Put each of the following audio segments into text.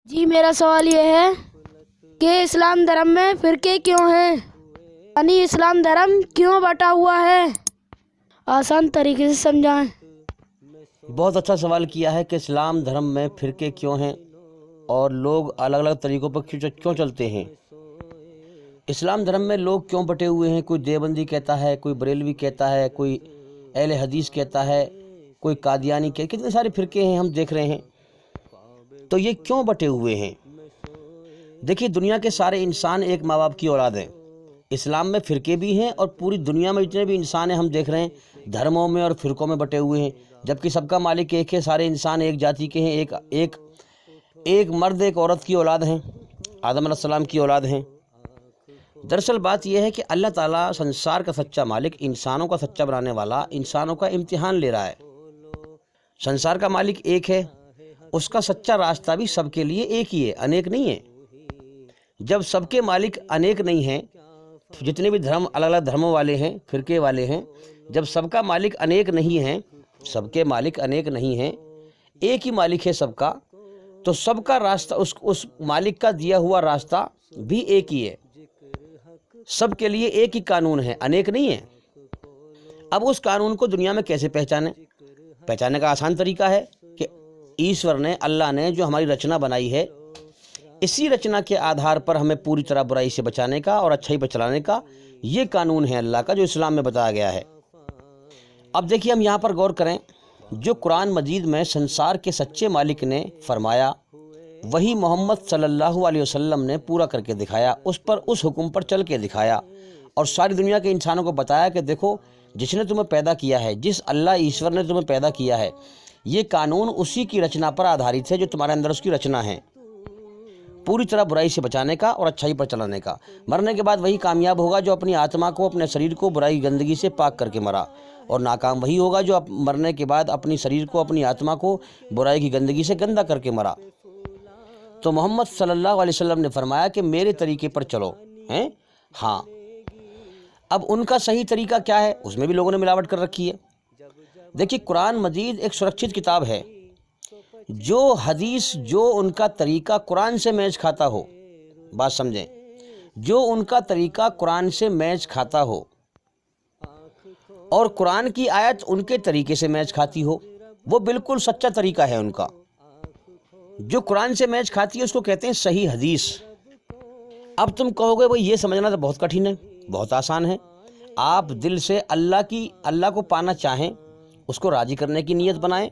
جی میرا سوال یہ ہے کہ اسلام دھرم میں فرقے کیوں ہیں، یعنی اسلام دھرم کیوں بٹا ہوا ہے؟ آسان طریقے سے سمجھائیں۔ بہت اچھا سوال کیا ہے کہ اسلام دھرم میں فرقے کیوں ہیں اور لوگ الگ الگ طریقوں پر کیوں چلتے ہیں۔ اسلام دھرم میں لوگ کیوں بٹے ہوئے ہیں؟ کوئی دیوبندی کہتا ہے، کوئی بریلوی کہتا ہے، کوئی اہل حدیث کہتا ہے، کوئی قادیانی کہتا ہے، کتنے سارے فرقے ہیں ہم دیکھ رہے ہیں۔ تو یہ کیوں بٹے ہوئے ہیں؟ دیکھیے، دنیا کے سارے انسان ایک ماں باپ کی اولاد ہیں۔ اسلام میں فرقے بھی ہیں اور پوری دنیا میں جتنے بھی انسان ہیں ہم دیکھ رہے ہیں دھرموں میں اور فرقوں میں بٹے ہوئے ہیں، جبکہ سب کا مالک ایک ہے۔ سارے انسان ایک جاتی کے ہیں، ایک مرد ایک عورت کی اولاد ہیں، آدم علیہ السلام کی اولاد ہیں۔ دراصل بات یہ ہے کہ اللہ تعالیٰ سنسار کا سچا مالک، انسانوں کا سچا بنانے والا، انسانوں کا امتحان لے رہا ہے۔ سنسار کا مالک ایک ہے، اس کا سچا راستہ بھی سب کے لیے ایک ہی ہے، انیک نہیں ہے۔ جب سب کے مالک انیک نہیں ہیں، جتنے بھی دھرم الگ الگ دھرموں والے ہیں، فرقے والے ہیں، جب سب کا مالک انیک نہیں ہے، سب کے مالک انیک نہیں ہیں، ایک ہی مالک ہے سب کا، تو سب کا راستہ اس مالک کا دیا ہوا راستہ بھی ایک ہی ہے۔ سب کے لیے ایک ہی قانون ہے، انیک نہیں ہے۔ اب اس قانون کو دنیا میں کیسے پہچانیں؟ پہچاننے کا آسان طریقہ ہے کہ ایشور نے، اللہ نے جو ہماری رچنا بنائی ہے، اسی رچنا کے آدھار پر ہمیں پوری طرح برائی سے بچانے کا اور اچھائی پر چلانے کا یہ قانون ہے اللہ کا، جو اسلام میں بتایا گیا ہے۔ اب دیکھیے، ہم یہاں پر غور کریں، جو قرآن مجید میں سنسار کے سچے مالک نے فرمایا، وہی محمد صلی اللہ علیہ وسلم نے پورا کر کے دکھایا، اس حکم پر چل کے دکھایا، اور ساری دنیا کے انسانوں کو بتایا کہ دیکھو، جس نے تمہیں پیدا کیا ہے، جس اللہ ایشور نے تمہیں پیدا کیا ہے، یہ قانون اسی کی رچنا پر آدھارت ہے جو تمہارے اندر اس کی رچنا ہے، پوری طرح برائی سے بچانے کا اور اچھائی پر چلانے کا۔ مرنے کے بعد وہی کامیاب ہوگا جو اپنی آتما کو، اپنے شریر کو برائی گندگی سے پاک کر کے مرا، اور ناکام وہی ہوگا جو مرنے کے بعد اپنی شریر کو، اپنی آتما کو برائی کی گندگی سے گندا کر کے مرا۔ تو محمد صلی اللہ علیہ وسلم نے فرمایا کہ میرے طریقے پر چلو ہیں۔ ہاں، اب ان کا صحیح طریقہ کیا ہے؟ اس میں بھی لوگوں نے ملاوٹ کر رکھی ہے۔ دیکھیے، قرآن مجید ایک سرکشت کتاب ہے، جو حدیث، جو ان کا طریقہ قرآن سے میچ کھاتا ہو، بات سمجھیں، جو ان کا طریقہ قرآن سے میچ کھاتا ہو اور قرآن کی آیت ان کے طریقے سے میچ کھاتی ہو، وہ بالکل سچا طریقہ ہے ان کا۔ جو قرآن سے میچ کھاتی ہے اس کو کہتے ہیں صحیح حدیث۔ اب تم کہو گے بھئی یہ سمجھنا تو بہت کٹھن ہے، بہت آسان ہے۔ آپ دل سے اللہ کو پانا چاہیں، اس کو راضی کرنے کی نیت بنائیں،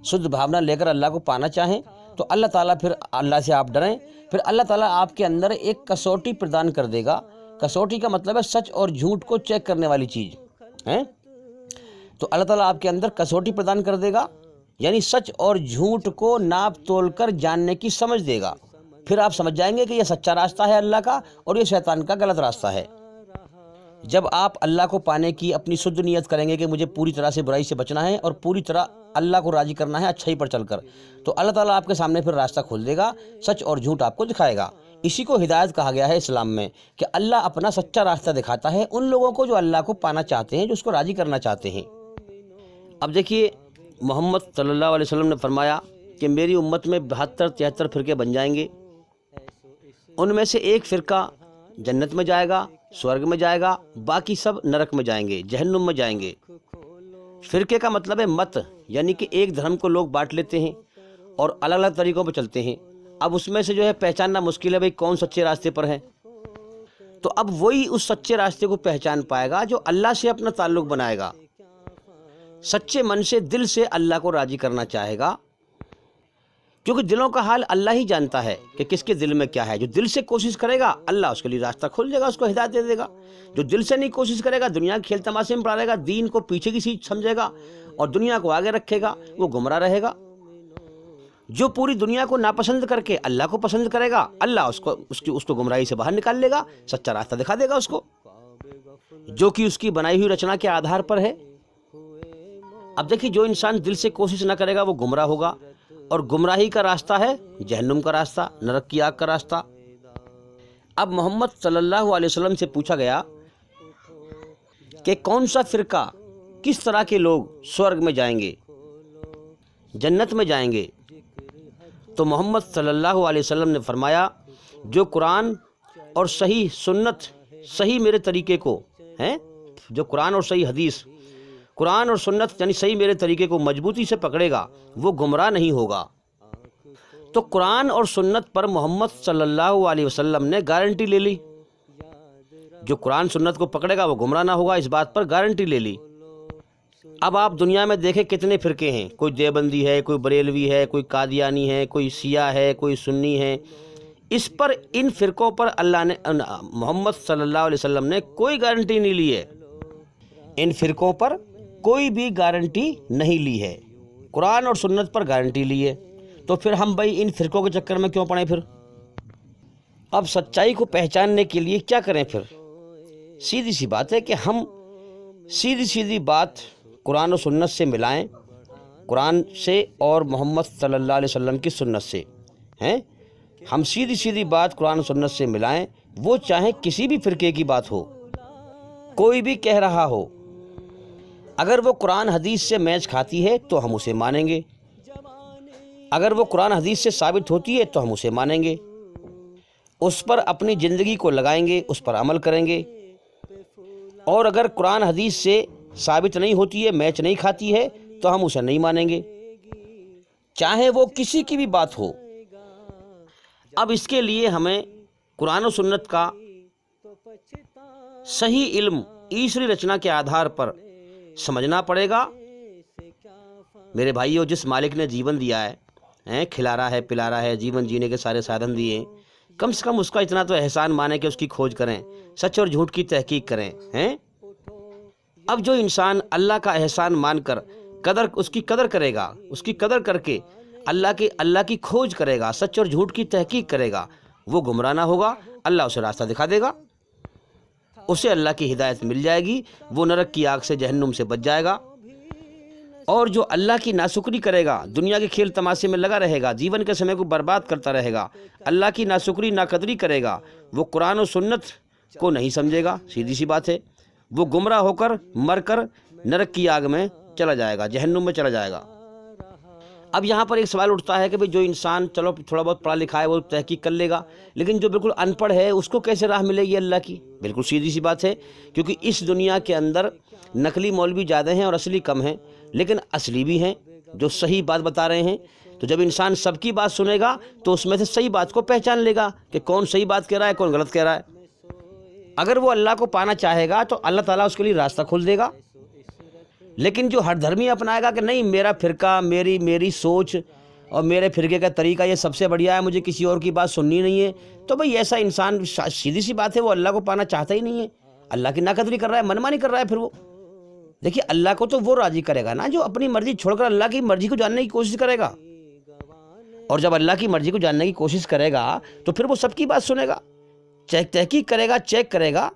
شدھ بھاونا لے کر اللہ کو پانا چاہیں، تو اللہ تعالیٰ، پھر اللہ سے آپ ڈریں، پھر اللہ تعالیٰ آپ کے اندر ایک کسوٹی پردان کر دے گا۔ کسوٹی کا مطلب ہے سچ اور جھوٹ کو چیک کرنے والی چیز ہے۔ تو اللہ تعالیٰ آپ کے اندر کسوٹی پردان کر دے گا، یعنی سچ اور جھوٹ کو ناپ تول کر جاننے کی سمجھ دے گا۔ پھر آپ سمجھ جائیں گے کہ یہ سچا راستہ ہے اللہ کا اور یہ شیطان کا غلط راستہ ہے۔ جب آپ اللہ کو پانے کی اپنی شدھ نیت کریں گے کہ مجھے پوری طرح سے برائی سے بچنا ہے اور پوری طرح اللہ کو راضی کرنا ہے اچھائی پر چل کر، تو اللہ تعالیٰ آپ کے سامنے پھر راستہ کھول دے گا، سچ اور جھوٹ آپ کو دکھائے گا۔ اسی کو ہدایت کہا گیا ہے اسلام میں، کہ اللہ اپنا سچا راستہ دکھاتا ہے ان لوگوں کو جو اللہ کو پانا چاہتے ہیں، جو اس کو راضی کرنا چاہتے ہیں۔ اب دیکھیے، محمد صلی اللہ علیہ وسلم نے فرمایا کہ میری امت میں 72-73 فرقے بن جائیں گے، ان میں سے ایک فرقہ جنت میں جائے گا، سورگ میں جائے گا، باقی سب نرک میں جائیں گے، جہنم میں جائیں گے۔ فرقے کا مطلب ہے مت، یعنی کہ ایک دھرم کو لوگ بانٹ لیتے ہیں اور الگ الگ طریقوں پہ چلتے ہیں۔ اب اس میں سے جو ہے پہچاننا مشکل ہے بھئی کون سچے راستے پر ہے۔ تو اب وہی اس سچے راستے کو پہچان پائے گا جو اللہ سے اپنا تعلق بنائے گا، سچے من سے، دل سے اللہ کو راضی کرنا چاہے گا، کیونکہ دلوں کا حال اللہ ہی جانتا ہے کہ کس کے دل میں کیا ہے۔ جو دل سے کوشش کرے گا اللہ اس کے لیے راستہ کھول دے گا، اس کو ہدایت دے دے گا۔ جو دل سے نہیں کوشش کرے گا، دنیا کے کھیل تماشے میں پڑا رہے گا، دین کو پیچھے کی چیز سمجھے گا اور دنیا کو آگے رکھے گا، وہ گمراہ رہے گا۔ جو پوری دنیا کو ناپسند کر کے اللہ کو پسند کرے گا، اللہ اس کو گمراہی سے باہر نکال لے گا، سچا راستہ دکھا دے گا اس کو، جو کہ اس کی بنائی ہوئی رچنا کے آدھار پر ہے۔ اب دیکھیے، جو انسان دل سے کوشش نہ کرے گا وہ گمراہ ہوگا، اور گمراہی کا راستہ ہے جہنم کا راستہ، نرک کی آگ کا راستہ۔ اب محمد صلی اللہ علیہ وسلم سے پوچھا گیا کہ کون سا فرقہ، کس طرح کے لوگ سورگ میں جائیں گے، جنت میں جائیں گے، تو محمد صلی اللہ علیہ وسلم نے فرمایا جو قرآن اور صحیح سنت، صحیح میرے طریقے کو ہیں، جو قرآن اور صحیح حدیث، قرآن اور سنت یعنی صحیح میرے طریقے کو مضبوطی سے پکڑے گا وہ گمراہ نہیں ہوگا۔ تو قرآن اور سنت پر محمد صلی اللہ علیہ وسلم نے گارنٹی لے لی، جو قرآن سنت کو پکڑے گا وہ گمراہ نہ ہوگا، اس بات پر گارنٹی لے لی۔ اب آپ دنیا میں دیکھیں کتنے فرقے ہیں، کوئی دیوبندی ہے، کوئی بریلوی ہے، کوئی قادیانی ہے، کوئی شیعہ ہے، کوئی سنی ہے۔ اس پر ان فرقوں پر اللہ نے، محمد صلی اللہ علیہ وسلم نے کوئی گارنٹی نہیں لی ہے، ان فرقوں پر کوئی بھی گارنٹی نہیں لی ہے، قرآن اور سنت پر گارنٹی لی ہے۔ تو پھر ہم بھائی ان فرقوں کے چکر میں کیوں پڑیں؟ پھر اب سچائی کو پہچاننے کے لیے کیا کریں؟ پھر سیدھی سی بات ہے کہ ہم سیدھی بات قرآن و سنت سے ملائیں، قرآن سے اور محمد صلی اللہ علیہ وسلم کی سنت سے ہیں، ہم سیدھی بات قرآن و سنت سے ملائیں، وہ چاہے کسی بھی فرقے کی بات ہو، کوئی بھی کہہ رہا ہو، اگر وہ قرآن حدیث سے میچ کھاتی ہے تو ہم اسے مانیں گے، اگر وہ قرآن حدیث سے ثابت ہوتی ہے تو ہم اسے مانیں گے، اس پر اپنی زندگی کو لگائیں گے، اس پر عمل کریں گے۔ اور اگر قرآن حدیث سے ثابت نہیں ہوتی ہے، میچ نہیں کھاتی ہے، تو ہم اسے نہیں مانیں گے، چاہے وہ کسی کی بھی بات ہو۔ اب اس کے لیے ہمیں قرآن و سنت کا صحیح علم عیسوی رچنا کے آدھار پر سمجھنا پڑے گا۔ میرے بھائیوں، جس مالک نے جیون دیا ہے، کھلا رہا ہے، پلا رہا ہے، جیون جینے کے سارے سادھن دیے ہیں، کم سے کم اس کا اتنا تو احسان مانیں کہ اس کی کھوج کریں، سچ اور جھوٹ کی تحقیق کریں۔ اب جو انسان اللہ کا احسان مان کر اس کی قدر کرے گا، اس کی قدر کر کے اللہ کی کھوج کرے گا، سچ اور جھوٹ کی تحقیق کرے گا، وہ گمراہ نہ ہوگا، اللہ اسے راستہ دکھا دے گا، اسے اللہ کی ہدایت مل جائے گی، وہ نرک کی آگ سے، جہنم سے بچ جائے گا۔ اور جو اللہ کی ناشکری کرے گا، دنیا کے کھیل تماشے میں لگا رہے گا، جیون کے سمے کو برباد کرتا رہے گا، اللہ کی ناشکری ناقدری کرے گا، وہ قرآن و سنت کو نہیں سمجھے گا، سیدھی سی بات ہے، وہ گمراہ ہو کر مر کر نرک کی آگ میں چلا جائے گا، جہنم میں چلا جائے گا۔ اب یہاں پر ایک سوال اٹھتا ہے کہ جو انسان چلو تھوڑا بہت پڑھا لکھا ہے وہ تحقیق کر لے گا، لیکن جو بالکل ان پڑھ ہے اس کو کیسے راہ ملے گی اللہ کی؟ بالکل سیدھی سی بات ہے، کیونکہ اس دنیا کے اندر نقلی مولوی زیادہ ہیں اور اصلی کم ہیں، لیکن اصلی بھی ہیں جو صحیح بات بتا رہے ہیں۔ تو جب انسان سب کی بات سنے گا تو اس میں سے صحیح بات کو پہچان لے گا کہ کون صحیح بات کہہ رہا ہے، کون غلط کہہ رہا ہے۔ اگر وہ اللہ کو پانا چاہے گا تو اللہ تعالیٰ اس کے لیے راستہ کھول دے گا، لیکن جو ہر دھرمی اپنائے گا کہ نہیں میرا فرقہ، میری سوچ اور میرے فرقے کا طریقہ یہ سب سے بڑھیا ہے، مجھے کسی اور کی بات سننی نہیں ہے، تو بھئی ایسا انسان سیدھی سی بات ہے وہ اللہ کو پانا چاہتا ہی نہیں ہے، اللہ کی ناقدری کر رہا ہے، منمانی کر رہا ہے۔ پھر وہ دیکھیے اللہ کو تو وہ راضی کرے گا نا جو اپنی مرضی چھوڑ کر اللہ کی مرضی کو جاننے کی کوشش کرے گا، اور جب اللہ کی مرضی کو جاننے کی کوشش کرے گا تو پھر وہ سب کی بات سنے گا، تحقیق کرے گا، چیک کرے گا،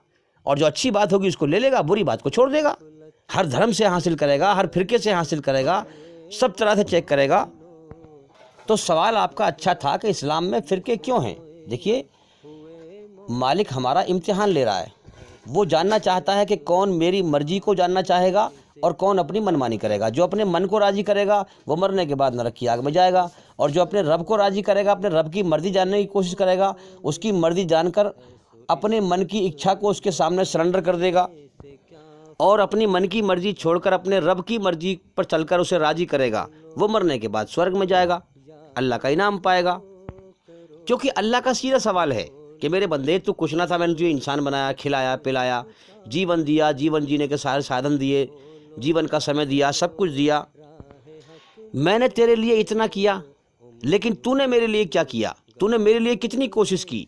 اور جو اچھی بات ہوگی اس کو لے لے گا، بری بات کو چھوڑ دے گا، ہر دھرم سے حاصل کرے گا، ہر فرقے سے حاصل کرے گا، سب طرح سے چیک کرے گا۔ تو سوال آپ کا اچھا تھا کہ اسلام میں فرقے کیوں ہیں؟ دیکھیے مالک ہمارا امتحان لے رہا ہے، وہ جاننا چاہتا ہے کہ کون میری مرضی کو جاننا چاہے گا اور کون اپنی منمانی کرے گا۔ جو اپنے من کو راضی کرے گا وہ مرنے کے بعد نرک کی آگ میں جائے گا، اور جو اپنے رب کو راضی کرے گا، اپنے رب کی مرضی جاننے کی کوشش کرے گا، اس کی مرضی جان کر اپنے من کی اچھا کو اس کے سامنے سرنڈر کر دے گا، اور اپنی من کی مرضی چھوڑ کر اپنے رب کی مرضی پر چل کر اسے راضی کرے گا، وہ مرنے کے بعد سورگ میں جائے گا، اللہ کا انعام پائے گا۔ کیونکہ اللہ کا سیدھا سوال ہے کہ میرے بندے تو کچھ نہ تھا، میں نے تجھے انسان بنایا، کھلایا پلایا، جیون دیا، جیون جینے کے سارے سادھن دیے، جیون کا سمے دیا، سب کچھ دیا، میں نے تیرے لیے اتنا کیا، لیکن تو نے میرے لیے کیا کیا؟ تو نے میرے لیے کتنی کوشش کی؟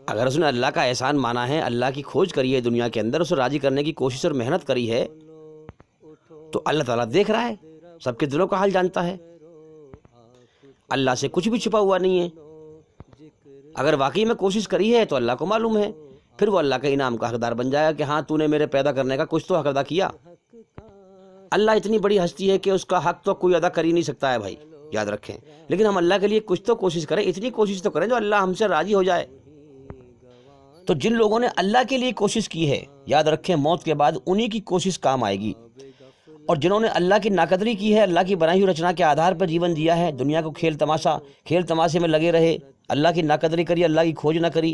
اگر اس نے اللہ کا احسان مانا ہے، اللہ کی کھوج کری ہے دنیا کے اندر، اسے راضی کرنے کی کوشش اور محنت کری ہے، تو اللہ تعالیٰ دیکھ رہا ہے، سب کے دلوں کا حال جانتا ہے، اللہ سے کچھ بھی چھپا ہوا نہیں ہے۔ اگر واقعی میں کوشش کری ہے تو اللہ کو معلوم ہے، پھر وہ اللہ کے انعام کا حقدار بن جائے گا کہ ہاں تو نے میرے پیدا کرنے کا کچھ تو حق ادا کیا۔ اللہ اتنی بڑی ہستی ہے کہ اس کا حق تو کوئی ادا کر ہی نہیں سکتا ہے بھائی، یاد رکھیں، لیکن ہم اللہ کے لیے کچھ تو کوشش کریں، اتنی کوشش تو کریں جو اللہ ہم سے راضی ہو جائے۔ تو جن لوگوں نے اللہ کے لیے کوشش کی ہے، یاد رکھیں موت کے بعد انہی کی کوشش کام آئے گی، اور جنہوں نے اللہ کی ناقدری کی ہے، اللہ کی بنائی ہوئی رچنا کے آدھار پر جیون جیا ہے، دنیا کو کھیل تماشے میں لگے رہے، اللہ کی ناقدری کری، اللہ کی کھوج نہ کری،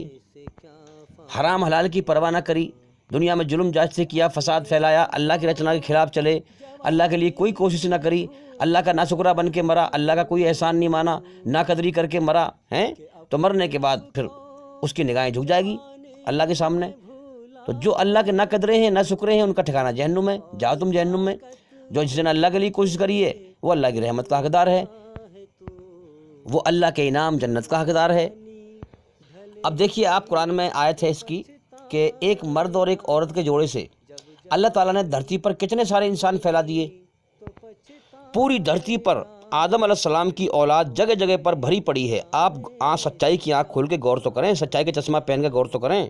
حرام حلال کی پرواہ نہ کری، دنیا میں ظلم جائز کیا، فساد پھیلایا، اللہ کی رچنا کے خلاف چلے، اللہ کے لیے کوئی کوشش نہ کری، اللہ کا ناشکرہ بن کے مرا، اللہ کا کوئی احسان نہیں مانا، ناقدری کر کے مرا ہیں، تو مرنے کے بعد پھر اس کی نگاہیں جھک جائے گی اللہ کے سامنے۔ تو جو اللہ کے نہ قدرے ہیں، نہ شکرے ہیں، ان کا ٹھکانہ جہنم ہے، جاؤ تم جہنم میں۔ جو جس نے اللہ کے لیے کوشش کری ہے وہ اللہ کی رحمت کا حقدار ہے، وہ اللہ کے انعام جنت کا حقدار ہے۔ اب دیکھیے آپ، قرآن میں آیت ہے اس کی کہ ایک مرد اور ایک عورت کے جوڑے سے اللہ تعالیٰ نے دھرتی پر کتنے سارے انسان پھیلا دیے۔ پوری دھرتی پر آدم علیہ السلام کی اولاد جگہ جگہ پر بھری پڑی ہے۔ آپ سچائی کی آنکھ کھول کے غور تو کریں، سچائی کے چشمہ پہن کے غور تو کریں۔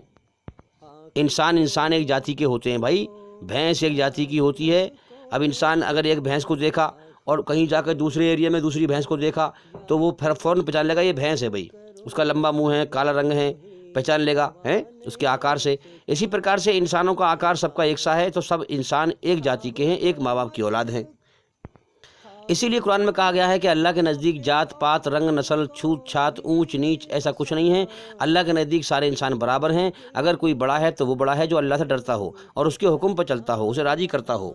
انسان ایک جاتی کے ہوتے ہیں بھائی، بھینس ایک جاتی کی ہوتی ہے۔ اب انسان اگر ایک بھینس کو دیکھا اور کہیں جا کر دوسرے ایریا میں دوسری بھینس کو دیکھا تو وہ فوراً پہچان لے گا یہ بھینس ہے بھائی، اس کا لمبا منہ ہے، کالا رنگ ہے، پہچان لے گا ہیں اس کے آکار سے۔ اسی پرکار سے انسانوں کا آکار سب کا ایک سا ہے، تو سب انسان ایک جاتی کے ہیں، ایک ماں باپ کی اولاد ہیں۔ اسی لیے قرآن میں کہا گیا ہے کہ اللہ کے نزدیک جات پات، رنگ، نسل، چھوت چھات، اونچ نیچ ایسا کچھ نہیں ہے۔ اللہ کے نزدیک سارے انسان برابر ہیں۔ اگر کوئی بڑا ہے تو وہ بڑا ہے جو اللہ سے ڈرتا ہو اور اس کے حکم پر چلتا ہو، اسے راضی کرتا ہو۔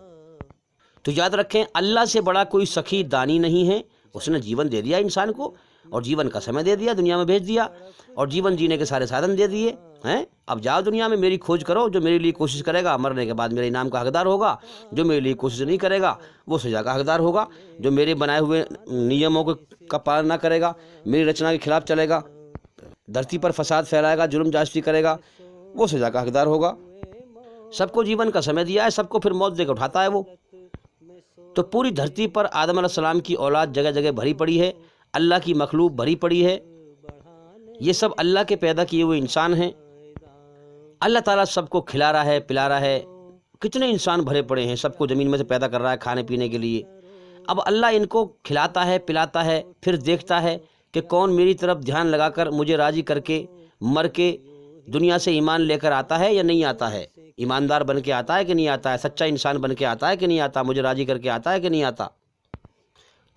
تو یاد رکھیں، اللہ سے بڑا کوئی سخی دانی نہیں ہے۔ اس نے جیون دے دیا انسان کو، اور جیون کا سمے دے دیا، دنیا میں بھیج دیا، اور جیون جینے کے سارے سادھن دے دیے ہیں۔ اب جاؤ دنیا میں، میری کھوج کرو۔ جو میرے لیے کوشش کرے گا مرنے کے بعد میرے انعام کا حقدار ہوگا، جو میرے لیے کوشش نہیں کرے گا وہ سزا کا حقدار ہوگا، جو میرے بنائے ہوئے نیموں کا پالن نہ کرے گا، میری رچنا کے خلاف چلے گا، دھرتی پر فساد پھیلائے گا، ظلم جاستی کرے گا، وہ سزا کا حقدار ہوگا۔ سب کو جیون کا سمے دیا ہے، سب کو پھر موت دے کے اٹھاتا ہے وہ۔ تو پوری دھرتی پر آدم علیہ السلام کی اولاد جگہ جگہ بھری پڑی ہے، اللہ کی مخلوق بھری پڑی ہے۔ یہ سب اللہ کے پیدا کیے ہوئے انسان ہیں۔ اللہ تعالیٰ سب کو کھلا رہا ہے، پلا رہا ہے۔ کتنے انسان بھرے پڑے ہیں، سب کو زمین میں سے پیدا کر رہا ہے کھانے پینے کے لیے۔ اب اللہ ان کو کھلاتا ہے، پلاتا ہے، پھر دیکھتا ہے کہ کون میری طرف دھیان لگا کر مجھے راضی کر کے مر کے دنیا سے ایمان لے کر آتا ہے یا نہیں آتا ہے، ایماندار بن کے آتا ہے کہ نہیں آتا ہے، سچا انسان بن کے آتا ہے کہ نہیں آتا، مجھے راضی کر کے آتا ہے کہ نہیں آتا۔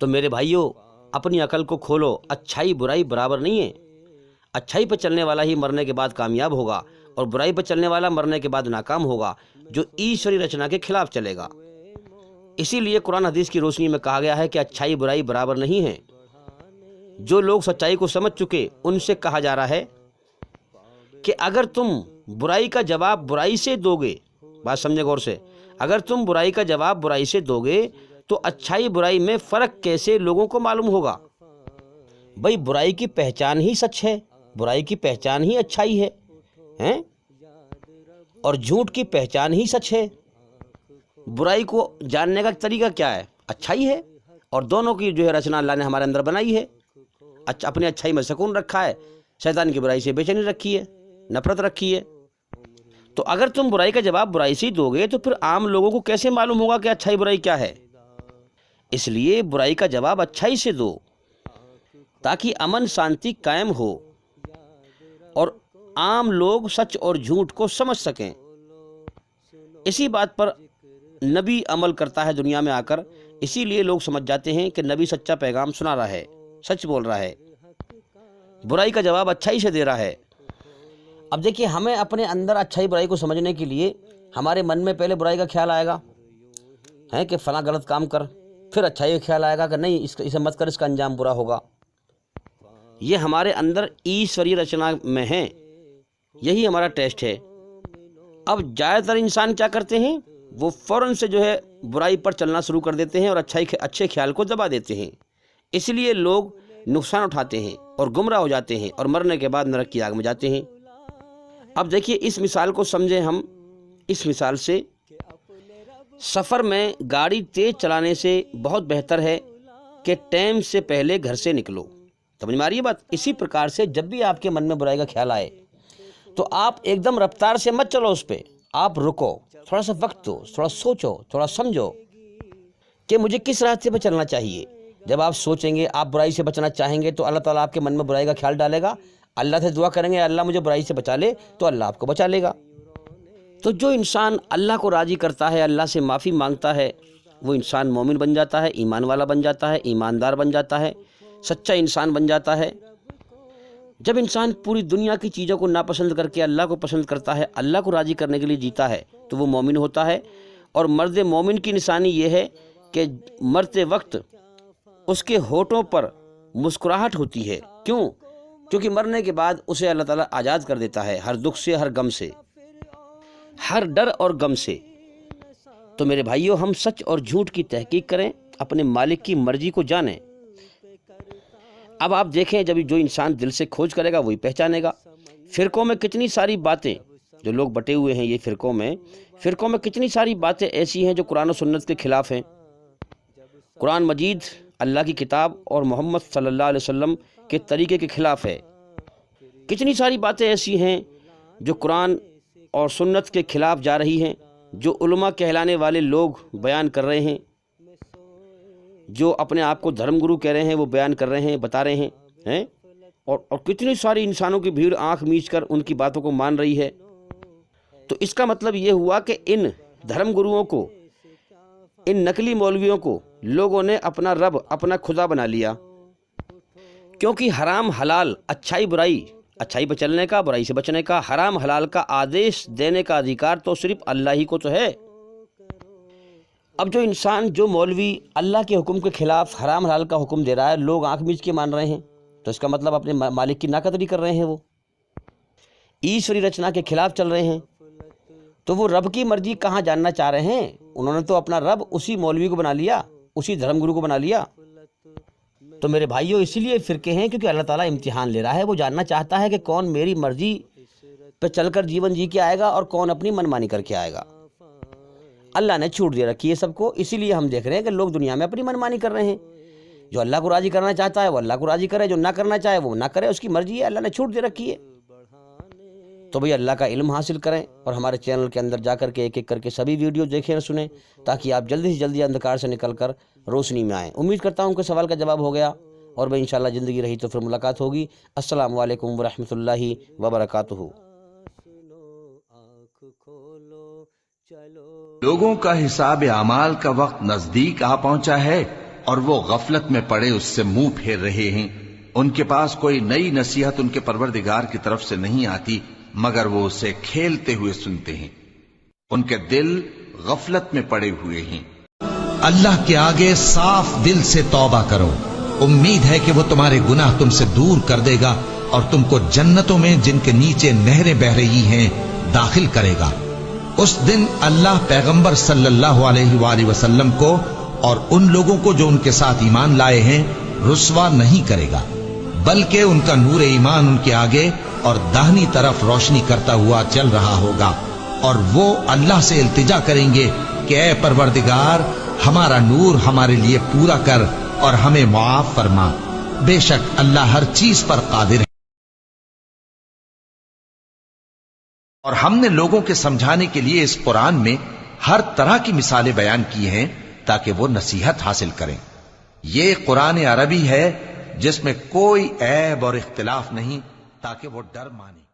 تو میرے بھائیوں، اپنی عقل کو کھولو، اچھائی برائی برابر نہیں ہے۔ اچھائی پہ چلنے والا ہی مرنے کے بعد کامیاب ہوگا، اور برائی پہ چلنے والا مرنے کے بعد ناکام ہوگا، جو ایشوری رچنا کے خلاف چلے گا۔ اسی لیے قرآن حدیث کی روشنی میں کہا گیا ہے کہ اچھائی برائی برابر نہیں ہے۔ جو لوگ سچائی کو سمجھ چکے ان سے کہا جا رہا ہے کہ اگر تم برائی کا جواب برائی سے دو گے، بات سمجھے غور سے، اگر تم برائی کا جواب برائی سے دو گے تو اچھائی برائی میں فرق کیسے لوگوں کو معلوم ہوگا؟ بھائی برائی کی پہچان ہی سچ ہے، برائی کی پہچان ہی اچھائی ہے، ہیں؟ اور جھوٹ کی پہچان ہی سچ ہے۔ برائی کو جاننے کا طریقہ کیا ہے؟ اچھائی ہے، اور دونوں کی جو ہے رچنا اللہ نے ہمارے اندر بنائی ہے۔ اپنی اچھائی میں سکون رکھا ہے، شیطان کی برائی سے بے چینی رکھی ہے، نفرت رکھی ہے۔ تو اگر تم برائی کا جواب برائی سے دو گے تو پھر عام لوگوں کو کیسے معلوم ہوگا کہ اچھائی برائی کیا ہے؟ اس لیے برائی کا جواب اچھائی سے دو تاکہ امن شانتی قائم ہو اور عام لوگ سچ اور جھوٹ کو سمجھ سکیں۔ اسی بات پر نبی عمل کرتا ہے دنیا میں آ کر، اسی لیے لوگ سمجھ جاتے ہیں کہ نبی سچا پیغام سنا رہا ہے، سچ بول رہا ہے، برائی کا جواب اچھائی سے دے رہا ہے۔ اب دیکھیے، ہمیں اپنے اندر اچھائی برائی کو سمجھنے کے لیے ہمارے من میں پہلے برائی کا خیال آئے گا ہے کہ فلاں غلط کام کر، پھر اچھائی کا خیال آئے گا کہ نہیں اسے مت کر، اس کا انجام برا ہوگا۔ یہ ہمارے اندر ایشوری رچنا میں ہے، یہی ہمارا ٹیسٹ ہے۔ اب زیادہ تر انسان کیا کرتے ہیں، وہ فوراً سے جو ہے برائی پر چلنا شروع کر دیتے ہیں اور اچھے خیال کو دبا دیتے ہیں۔ اس لیے لوگ نقصان اٹھاتے ہیں اور گمراہ ہو جاتے ہیں اور مرنے کے بعد نرک کی آگ میں جاتے ہیں۔ اب دیکھیے اس مثال کو سمجھیں ہم۔ اس مثال سے سفر میں گاڑی تیز چلانے سے بہت بہتر ہے کہ ٹائم سے پہلے گھر سے نکلو۔ سمجھ میں آ رہی ہے بات؟ اسی پرکار سے جب بھی آپ کے من میں برائی کا خیال آئے تو آپ ایک دم رفتار سے مت چلو، اس پہ آپ رکو، تھوڑا سا وقت دو، تھوڑا سوچو، تھوڑا سمجھو کہ مجھے کس راستے پہ چلنا چاہیے۔ جب آپ سوچیں گے، آپ برائی سے بچنا چاہیں گے تو اللہ تعالیٰ آپ کے من میں برائی کا خیال ڈالے گا۔ اللہ سے دعا کریں گے اللہ مجھے برائی سے بچا لے، تو اللہ آپ کو بچا لے گا۔ تو جو انسان اللہ کو راضی کرتا ہے، اللہ سے معافی مانگتا ہے وہ انسان مومن بن جاتا ہے، ایمان والا بن جاتا ہے، ایماندار بن جاتا ہے، سچا انسان بن جاتا ہے۔ جب انسان پوری دنیا کی چیزوں کو ناپسند کر کے اللہ کو پسند کرتا ہے، اللہ کو راضی کرنے کے لیے جیتا ہے، تو وہ مومن ہوتا ہے۔ اور مرد مومن کی نشانی یہ ہے کہ مرتے وقت اس کے ہونٹوں پر مسکراہٹ ہوتی ہے۔ کیوں؟ کیونکہ مرنے کے بعد اسے اللہ تعالیٰ آزاد کر دیتا ہے ہر دکھ سے، ہر غم سے، ہر ڈر اور غم سے۔ تو میرے بھائیوں، ہم سچ اور جھوٹ کی تحقیق کریں، اپنے مالک کی مرضی کو جانیں۔ اب آپ دیکھیں، جب جو انسان دل سے کھوج کرے گا وہی پہچانے گا۔ فرقوں میں کتنی ساری باتیں، جو لوگ بٹے ہوئے ہیں یہ فرقوں میں کتنی ساری باتیں ایسی ہیں جو قرآن و سنت کے خلاف ہیں۔ قرآن مجید اللہ کی کتاب اور محمد صلی اللہ علیہ وسلم کے طریقے کے خلاف ہے۔ کتنی ساری باتیں ایسی ہیں جو قرآن اور سنت کے خلاف جا رہی ہیں، جو علماء کہلانے والے لوگ بیان کر رہے ہیں، جو اپنے آپ کو دھرم گرو کہہ رہے ہیں، وہ بیان کر رہے ہیں، بتا رہے ہیں، اور کتنی ساری انسانوں کی بھیڑ آنکھ میچ کر ان کی باتوں کو مان رہی ہے۔ تو اس کا مطلب یہ ہوا کہ ان دھرم گروؤں کو، ان نقلی مولویوں کو لوگوں نے اپنا رب، اپنا خدا بنا لیا۔ کیونکہ حرام حلال، اچھائی برائی، اچھائی پہ چلنے کا، برائی سے بچنے کا، حرام حلال کا آدیش دینے کا ادھیکار تو صرف اللہ ہی کو تو ہے۔ اب جو انسان، جو مولوی اللہ کے حکم کے خلاف حرام حلال کا حکم دے رہا ہے، لوگ آنکھ میچ کے مان رہے ہیں، تو اس کا مطلب اپنے مالک کی ناقدری کر رہے ہیں، وہ ایشوری رچنا کے خلاف چل رہے ہیں۔ تو وہ رب کی مرضی کہاں جاننا چاہ رہے ہیں؟ انہوں نے تو اپنا رب اسی مولوی کو بنا لیا، اسی دھرم گرو کو بنا لیا۔ تو میرے بھائیوں، اسی لیے فرقے ہیں، کیونکہ اللہ تعالیٰ امتحان لے رہا ہے۔ وہ جاننا چاہتا ہے کہ کون میری مرضی پہ چل کر جیون جی کے آئے گا اور کون اپنی منمانی کر کے آئے گا۔ اللہ نے چھوٹ دے رکھی ہے سب کو، اسی لیے ہم دیکھ رہے ہیں کہ لوگ دنیا میں اپنی منمانی کر رہے ہیں۔ جو اللہ کو راضی کرنا چاہتا ہے وہ اللہ کو راضی کرے، جو نہ کرنا چاہے وہ نہ کرے، اس کی مرضی ہے، اللہ نے چھوٹ دے رکھی ہے۔ تو بھئی اللہ کا علم حاصل کریں اور ہمارے چینل کے اندر جا کر کے ایک ایک کر کے سبھی ویڈیو دیکھیں اور سنیں، تاکہ آپ جلدی سے جلدی اندھکار سے نکل کر روشنی میں آئیں۔ امید کرتا ہوں کہ سوال کا جواب ہو گیا، اور بھئی انشاءاللہ زندگی رہی تو پھر ملاقات ہوگی۔ السلام علیکم ورحمۃ اللہ وبرکاتہ۔ لوگوں کا حساب اعمال کا وقت نزدیک آ پہنچا ہے اور وہ غفلت میں پڑے اس سے منہ پھیر رہے ہیں۔ ان کے پاس کوئی نئی نصیحت ان کے پروردگار کی طرف سے نہیں آتی، مگر وہ اسے کھیلتے ہوئے سنتے ہیں۔ ان کے دل غفلت میں پڑے ہوئے ہیں۔ اللہ کے آگے صاف دل سے توبہ کرو، امید ہے کہ وہ تمہارے گناہ تم سے دور کر دے گا اور تم کو جنتوں میں جن کے نیچے نہریں بہ رہی ہیں داخل کرے گا۔ اس دن اللہ پیغمبر صلی اللہ علیہ وآلہ وسلم کو اور ان لوگوں کو جو ان کے ساتھ ایمان لائے ہیں رسوا نہیں کرے گا، بلکہ ان کا نور ایمان ان کے آگے اور داہنی طرف روشنی کرتا ہوا چل رہا ہوگا، اور وہ اللہ سے التجا کریں گے کہ اے پروردگار، ہمارا نور ہمارے لیے پورا کر اور ہمیں معاف فرما، بے شک اللہ ہر چیز پر قادر ہے۔ اور ہم نے لوگوں کے سمجھانے کے لیے اس قرآن میں ہر طرح کی مثالیں بیان کی ہیں تاکہ وہ نصیحت حاصل کریں۔ یہ قرآن عربی ہے جس میں کوئی عیب اور اختلاف نہیں، تاکہ وہ ڈر مانے۔